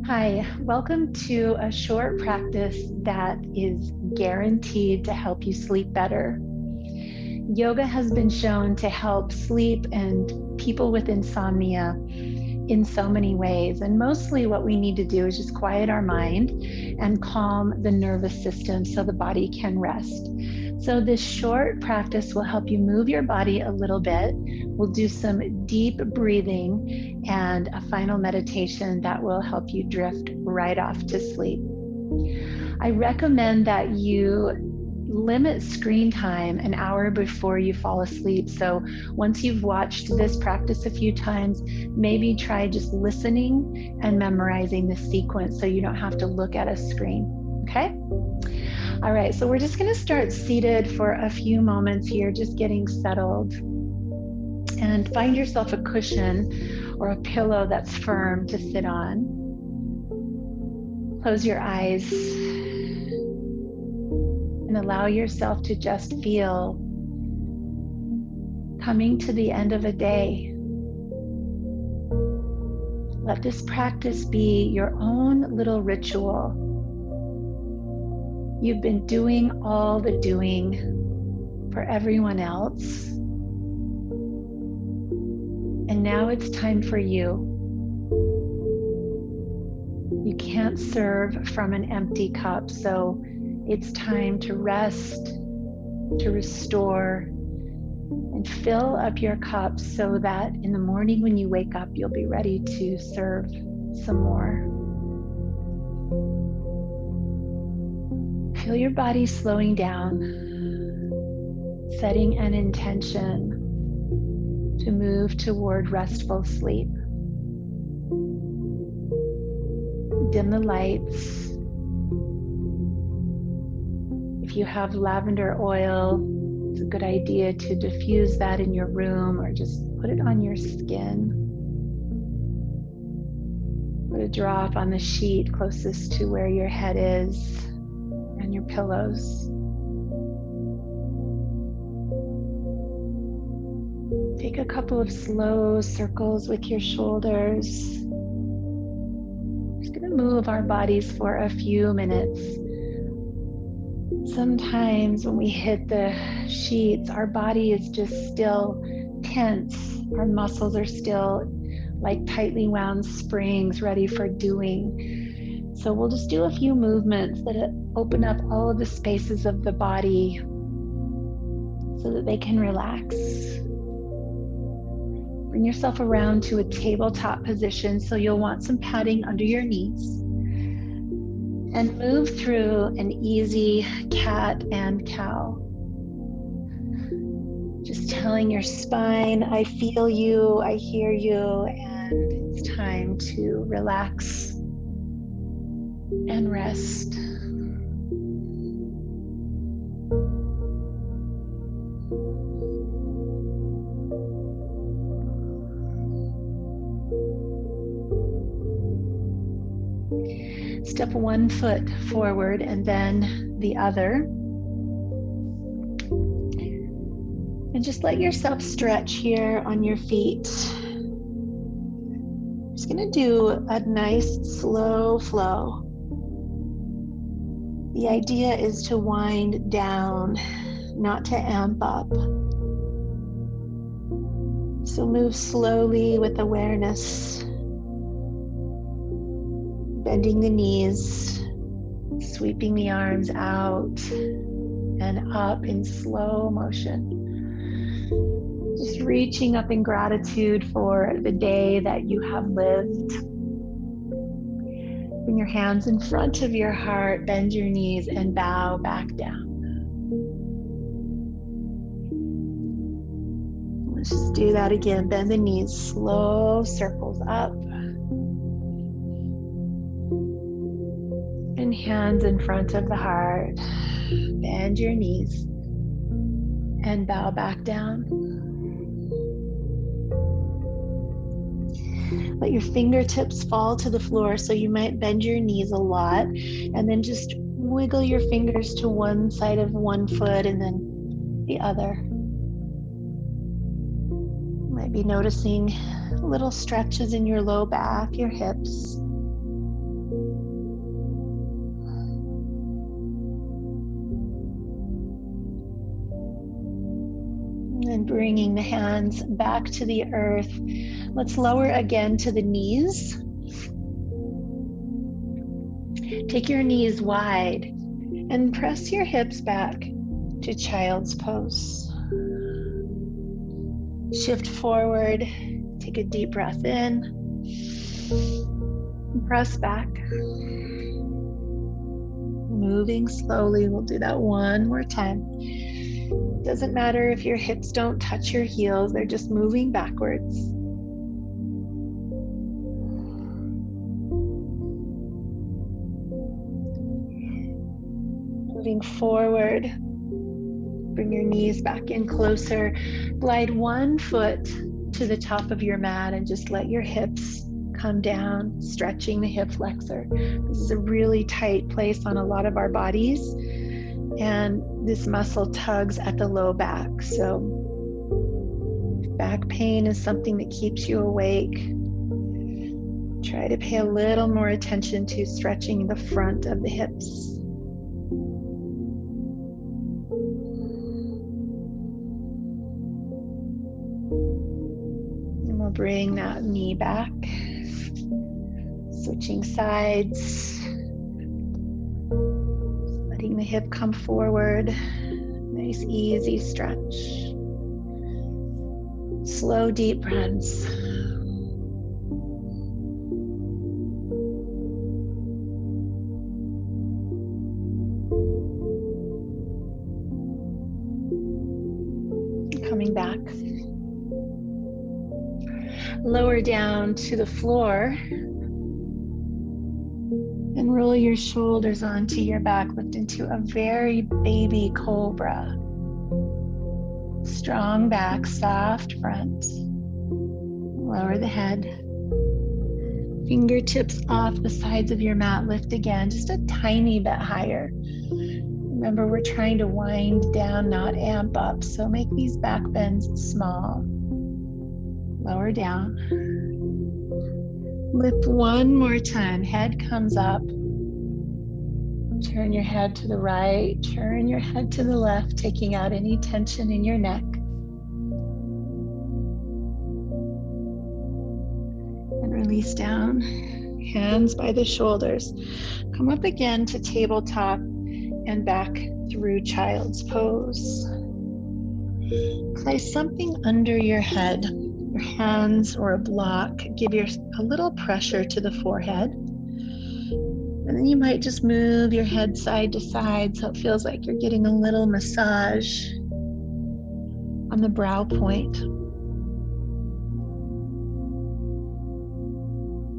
Hi, welcome to a short practice that is guaranteed to help you sleep better. Yoga has been shown to help sleep and people with insomnia in so many ways. And mostly what we need to do is just quiet our mind and calm the nervous system so the body can rest. So this short practice will help you move your body a little bit. We'll do some deep breathing and a final meditation that will help you drift right off to sleep. I recommend that you limit screen time an hour before you fall asleep. So once you've watched this practice a few times, maybe try just listening and memorizing the sequence so you don't have to look at a screen, okay? All right, so we're just gonna start seated for a few moments here, just getting settled. And find yourself a cushion or a pillow that's firm to sit on. Close your eyes and allow yourself to just feel coming to the end of a day. Let this practice be your own little ritual. You've been doing all the doing for everyone else. And now it's time for you. You can't serve from an empty cup, so it's time to rest, to restore, and fill up your cup so that in the morning when you wake up, you'll be ready to serve some more. Feel your body slowing down, setting an intention to move toward restful sleep. Dim the lights. If you have lavender oil, it's a good idea to diffuse that in your room or just put it on your skin. Put a drop on the sheet closest to where your head is and your pillows. Take a couple of slow circles with your shoulders. Just going to move our bodies for a few minutes. Sometimes when we hit the sheets, our body is just still tense. Our muscles are still like tightly wound springs ready for doing. So we'll just do a few movements that open up all of the spaces of the body so that they can relax. Bring yourself around to a tabletop position, so you'll want some padding under your knees. And move through an easy cat and cow. Just telling your spine, I feel you, I hear you, and it's time to relax and rest. Step one foot forward and then the other. And just let yourself stretch here on your feet. Just gonna do a nice slow flow. The idea is to wind down, not to amp up. So move slowly with awareness. Bending the knees, sweeping the arms out and up in slow motion. Just reaching up in gratitude for the day that you have lived. Bring your hands in front of your heart, bend your knees and bow back down. Let's just do that again. Bend the knees, slow circles up. And hands in front of the heart. Bend your knees and bow back down. Let your fingertips fall to the floor, so you might bend your knees a lot, and then just wiggle your fingers to one side of one foot and then the other. You might be might be noticing little stretches in your low back, your hips. And then bringing the hands back to the earth. Let's lower again to the knees. Take your knees wide and press your hips back to child's pose. Shift forward, take a deep breath in, and press back. Moving slowly, we'll do that one more time. Doesn't matter if your hips don't touch your heels, they're just moving backwards. Moving forward, bring your knees back in closer. Glide one foot to the top of your mat and just let your hips come down, stretching the hip flexor. This is a really tight place on a lot of our bodies, and this muscle tugs at the low back. So if back pain is something that keeps you awake, try to pay a little more attention to stretching the front of the hips. And we'll bring that knee back. Switching sides, letting the hip come forward. Nice, easy stretch. Slow, deep breaths. Coming back. Lower down to the floor. And roll your shoulders onto your back, lift into a very baby cobra. Strong back, soft front. Lower the head. Fingertips off the sides of your mat, lift again, just a tiny bit higher. Remember, we're trying to wind down, not amp up, so make these back bends small. Lower down. Lift one more time, head comes up. Turn your head to the right, turn your head to the left, taking out any tension in your neck. And release down, hands by the shoulders. Come up again to tabletop and back through child's pose. Place something under your head, your hands or a block. Give a little pressure to the forehead. And then you might just move your head side to side so it feels like you're getting a little massage on the brow point.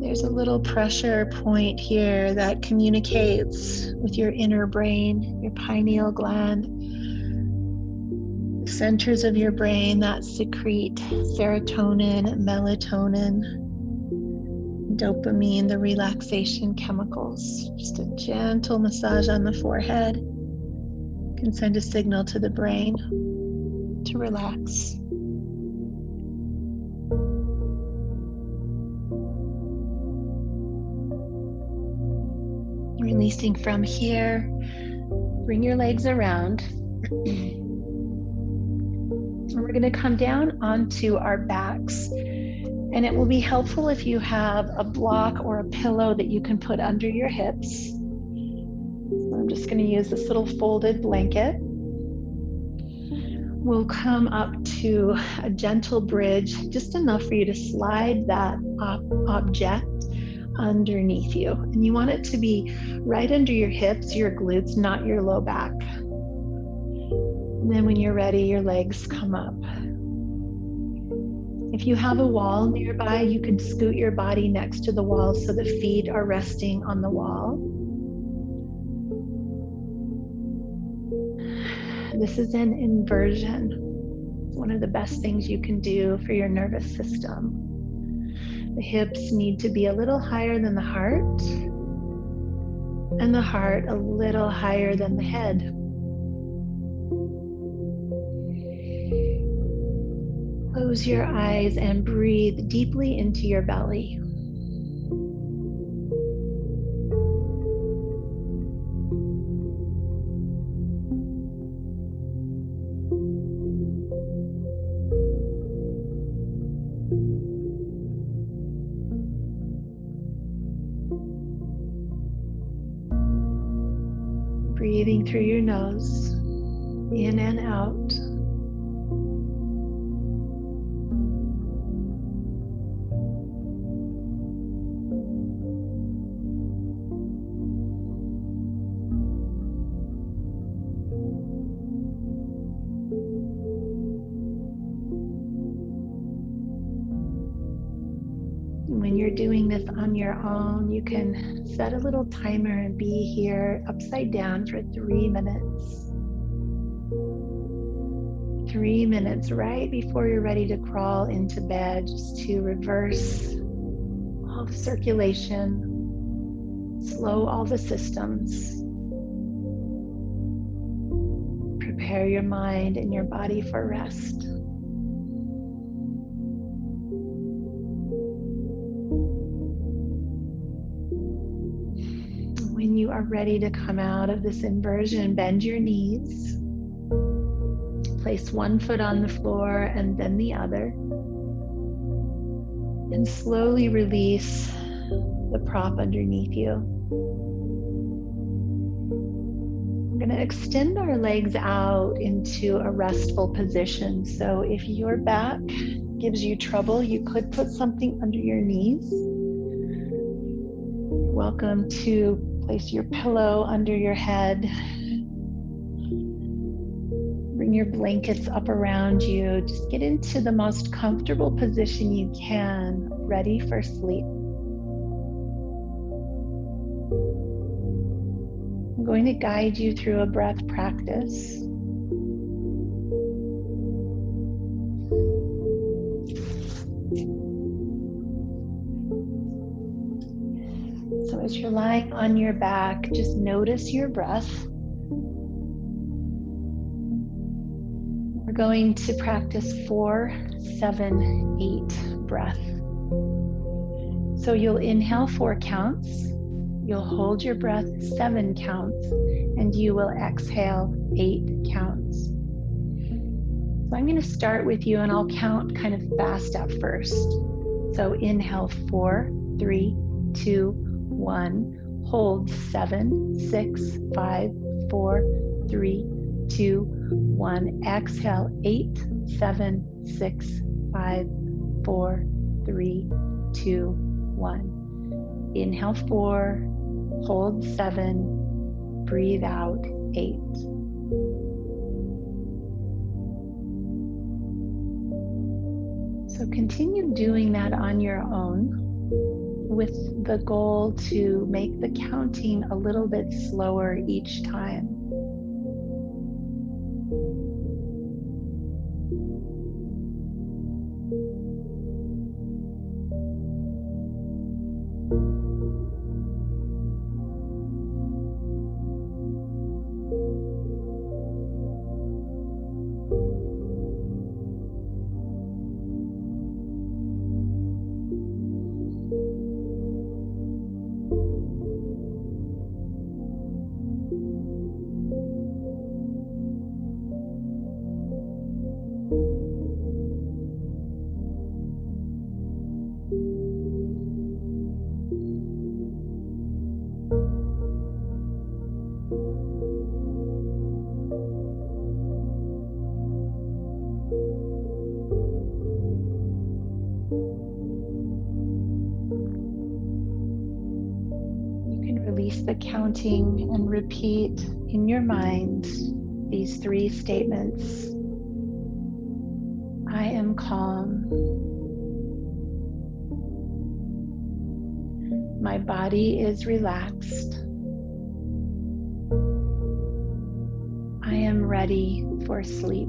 There's a little pressure point here that communicates with your inner brain, your pineal gland, the centers of your brain that secrete serotonin, melatonin, dopamine, the relaxation chemicals. Just a gentle massage on the forehead can send a signal to the brain to relax. Releasing from here, bring your legs around. And we're going to come down onto our backs. And it will be helpful if you have a block or a pillow that you can put under your hips. So I'm just going to use this little folded blanket. We'll come up to a gentle bridge, just enough for you to slide that object underneath you. And you want it to be right under your hips, your glutes, not your low back. And then when you're ready, your legs come up. If you have a wall nearby, you could scoot your body next to the wall so the feet are resting on the wall. This is an inversion. It's one of the best things you can do for your nervous system. The hips need to be a little higher than the heart, and the heart a little higher than the head. Close your eyes and breathe deeply into your belly. through your nose, in and out. When you're doing this on your own, you can set a little timer and be here upside down for 3 minutes. 3 minutes right before you're ready to crawl into bed, just to reverse all the circulation, slow all the systems, prepare your mind and your body for rest. When you are ready to come out of this inversion, bend your knees. Place one foot on the floor and then the other. And slowly release the prop underneath you. We're going to extend our legs out into a restful position. So if your back gives you trouble, you could put something under your knees. You're welcome to place your pillow under your head. Bring your blankets up around you. Just get into the most comfortable position you can, ready for sleep. I'm going to guide you through a breath practice. So as you're lying on your back, just notice your breath. We're going to practice 4, 7, 8 breath. So you'll inhale 4 counts, you'll hold your breath 7 counts, and you will exhale 8 counts. So I'm going to start with you and I'll count kind of fast at first. So inhale 4, 3, 2, 1. Hold 7, 6, 5, 4, 3, 2, 1. Exhale 8, 7, 6, 5, 4, 3, 2, 1. Inhale 4, hold 7, breathe out 8. So continue doing that on your own, with the goal to make the counting a little bit slower each time. Release the counting and repeat in your mind these 3 statements. I am calm. My body is relaxed. I am ready for sleep.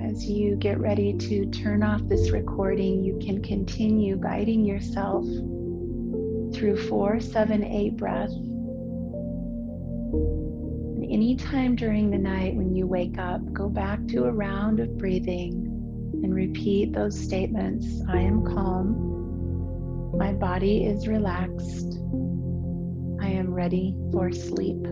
As you get ready to turn off this recording, you can continue guiding yourself through 4, 7, 8 breaths. And anytime during the night when you wake up, go back to a round of breathing and repeat those statements. I am calm. My body is relaxed. I am ready for sleep.